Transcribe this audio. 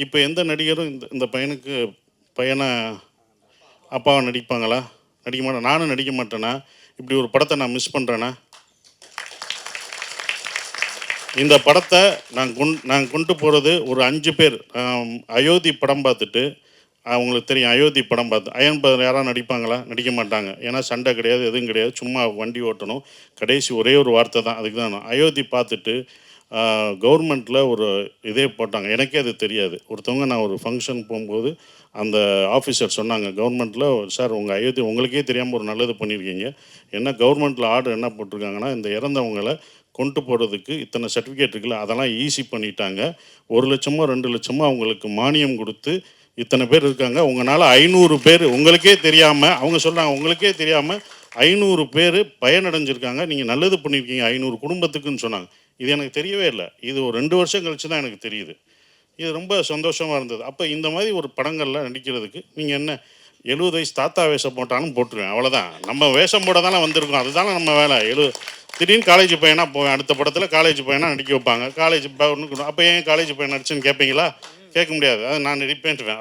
இப்போ எந்த நடிகரும் இந்த இந்த பையனை அப்பாவை நடிப்பாங்களா? நடிக்க மாட்டேன். நானும் நடிக்க மாட்டேனா? இப்படி ஒரு படத்தை நான் மிஸ் பண்ணுறேன்னா? இந்த படத்தை நான் கொண்டு போகிறது ஒரு 5 பேர். அயோத்தி படம் பார்த்துட்டு அவங்களுக்கு தெரியும். அயோத்தி படம் பார்த்து அயன் பதர் யாராவது நடிப்பாங்களா? நடிக்க மாட்டாங்க. ஏன்னா சண்டை கிடையாது, எதுவும் கிடையாது. சும்மா வண்டி ஓட்டணும். கடைசி ஒரே ஒரு வார்த்தை தான். அதுக்கு தான் நான் அயோத்தி பார்த்துட்டு கவர்மெண்ட்டில் ஒரு இதே போட்டாங்க. எனக்கே அது தெரியாது. ஒருத்தவங்க நான் ஒரு ஃபங்க்ஷன் போகும்போது அந்த ஆஃபீஸர் சொன்னாங்க, கவர்மெண்ட்டில் சார் உங்கள் அயோத்தி உங்களுக்கே தெரியாமல் ஒரு நல்லது பண்ணியிருக்கீங்க. என்ன கவர்மெண்ட்டில் ஆர்டர் என்ன போட்டிருக்காங்கன்னா, இந்த இறந்தவங்களை கொண்டு போகிறதுக்கு இத்தனை சர்டிஃபிகேட் இருக்குல்ல, அதெல்லாம் ஈஸி பண்ணிட்டாங்க. 1,00,000 2,00,000 அவங்களுக்கு மானியம் கொடுத்து இத்தனை பேர் இருக்காங்க. உங்களால் 500 பேர் உங்களுக்கே தெரியாமல் அவங்க சொல்கிறாங்க, உங்களுக்கே தெரியாமல் 500 பேர் பயனடைஞ்சிருக்காங்க. நீங்கள் நல்லது பண்ணியிருக்கீங்க 500 குடும்பத்துக்குன்னு சொன்னாங்க. இது எனக்கு தெரியவே இல்லை. இது ஒரு 2 வருஷம் கழிச்சு தான் எனக்கு தெரியுது. இது ரொம்ப சந்தோஷமாக இருந்தது. அப்போ இந்த மாதிரி ஒரு படங்களில் நடிக்கிறதுக்கு நீங்கள் என்ன 70 வயசு தாத்தா வேஷம் போட்டாலும் போட்டுருவேன். அவ்வளோதான். நம்ம வேஷம் போட தானே வந்திருக்கோம். அதுதானே நம்ம வேலை. திடீர்னு காலேஜ் பையனாக போவேன். அடுத்த படத்தில் காலேஜ் பையனாக நடிக்க வைப்பாங்க. காலேஜ் அப்போ ஏன் காலேஜ் பையன் நடிச்சுன்னு கேட்பீங்களா? கேட்க முடியாது. அது நான் நடிப்பேன்ட்டுவேன்.